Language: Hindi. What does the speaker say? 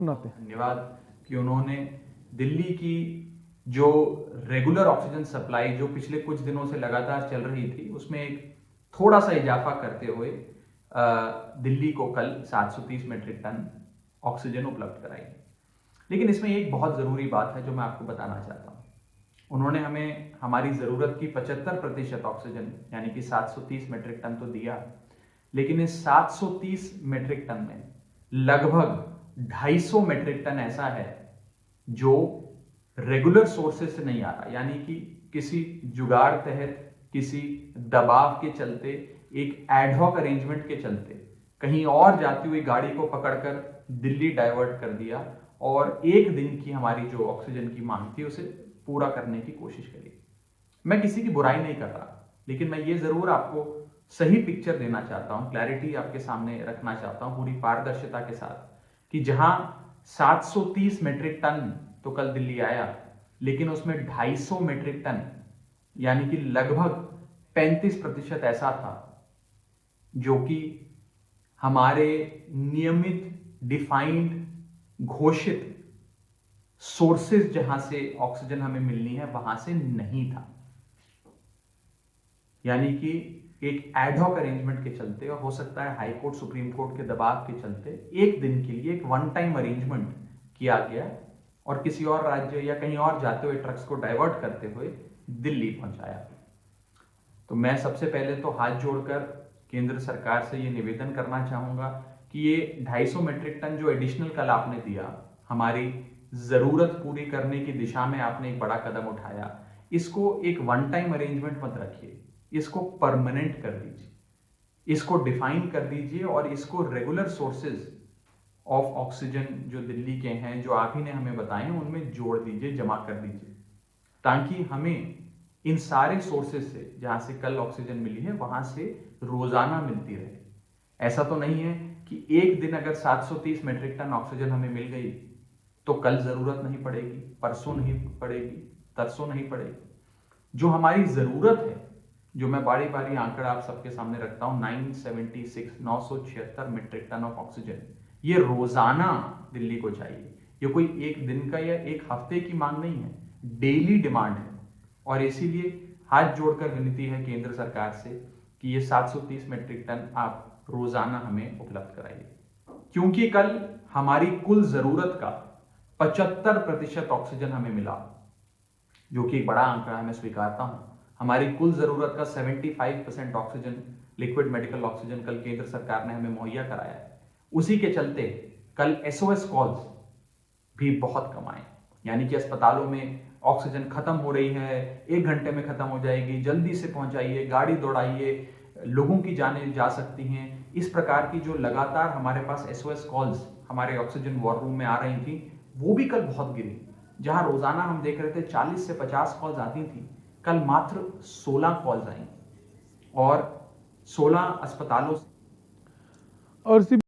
सुनाते हैं। धन्यवाद कि उन्होंने दिल्ली की जो रेगुलर ऑक्सीजन सप्लाई जो पिछले कुछ दिनों से लगातार चल रही थी उसमें एक थोड़ा सा इजाफा करते हुए दिल्ली को कल 730 मीट्रिक टन ऑक्सीजन उपलब्ध कराई। लेकिन इसमें एक बहुत ज़रूरी बात है जो मैं आपको बताना चाहता हूँ। उन्होंने हमें हमारी ज़रूरत की 75% ऑक्सीजन यानी कि 730 मीट्रिक टन तो दिया, लेकिन इस 730 मीट्रिक टन में लगभग 250 मीट्रिक टन ऐसा है जो रेगुलर सोर्सेज से नहीं आ रहा, यानी कि किसी जुगाड़ तहत, किसी दबाव के चलते, एक एडहॉक अरेंजमेंट के चलते कहीं और जाती हुई गाड़ी को पकड़कर दिल्ली डाइवर्ट कर दिया और एक दिन की हमारी जो ऑक्सीजन की मांग थी उसे पूरा करने की कोशिश करी। मैं किसी की बुराई नहीं कर रहा, लेकिन मैं ये जरूर आपको सही पिक्चर देना चाहता हूं, क्लैरिटी आपके सामने रखना चाहता हूं पूरी पारदर्शिता के साथ कि जहां 730 मीट्रिक टन तो कल दिल्ली आया, लेकिन उसमें 250 मीट्रिक टन यानी कि लगभग 35% ऐसा था जो कि हमारे नियमित डिफाइंड घोषित सोर्सेज जहां से ऑक्सीजन हमें मिलनी है वहां से नहीं था। यानी कि एक एडहॉक अरेंजमेंट के चलते और हो सकता है हाई कोर्ट सुप्रीम कोर्ट के दबाव के चलते एक दिन के लिए एक वन टाइम अरेंजमेंट किया गया और किसी और राज्य या कहीं और जाते हुए ट्रक्स को डाइवर्ट करते हुए दिल्ली पहुंचाया। तो मैं सबसे पहले तो हाथ जोड़कर केंद्र सरकार से ये निवेदन करना चाहूंगा कि ये 250 मीट्रिक टन जो एडिशनल कल आपने दिया, हमारी जरूरत पूरी करने की दिशा में आपने एक बड़ा कदम उठाया, इसको एक वन टाइम अरेंजमेंट मत रखिए, इसको परमानेंट कर दीजिए, इसको डिफाइन कर दीजिए और इसको रेगुलर सोर्सेज ऑफ ऑक्सीजन जो दिल्ली के हैं, जो आप ही ने हमें बताए हैं, उनमें जोड़ दीजिए, जमा कर दीजिए, ताकि हमें इन सारे सोर्सेज से जहां से कल ऑक्सीजन मिली है वहां से रोजाना मिलती रहे। ऐसा तो नहीं है कि एक दिन अगर 730 मीट्रिक टन ऑक्सीजन हमें मिल गई तो कल जरूरत नहीं पड़ेगी, परसों नहीं पड़ेगी, तरसों नहीं पड़ेगी। जो हमारी जरूरत है, जो मैं बारी बारी आंकड़ा आप सबके सामने रखता हूं, 976 मीट्रिक टन ऑफ ऑक्सीजन, ये रोजाना दिल्ली को चाहिए। ये कोई एक दिन का या एक हफ्ते की मांग नहीं है, डेली डिमांड है। और इसीलिए हाथ जोड़कर विनती है केंद्र सरकार से कि ये 730 मीट्रिक टन आप रोजाना हमें उपलब्ध कराइए, क्योंकि कल हमारी कुल जरूरत का 75% ऑक्सीजन हमें मिला, जो कि एक बड़ा आंकड़ा है, मैं स्वीकारता हूं। हमारी कुल जरूरत का 75% ऑक्सीजन, लिक्विड मेडिकल ऑक्सीजन, कल केंद्र सरकार ने हमें मुहैया कराया है। उसी के चलते कल एसओएस कॉल्स भी बहुत कम आए, यानी कि अस्पतालों में ऑक्सीजन खत्म हो रही है, 1 घंटे में खत्म हो जाएगी, जल्दी से पहुंचाइए, गाड़ी दौड़ाइए, लोगों की जानें जा सकती हैं। इस प्रकार की जो लगातार हमारे पास एसओएस कॉल्स हमारे ऑक्सीजन वॉर रूम में आ रही थी, वो भी कल बहुत गिरी। जहां रोजाना हम देख रहे थे 40 से 50 कॉल्स आती थी, कल मात्र 16 कॉल्स आई और 16 अस्पतालों और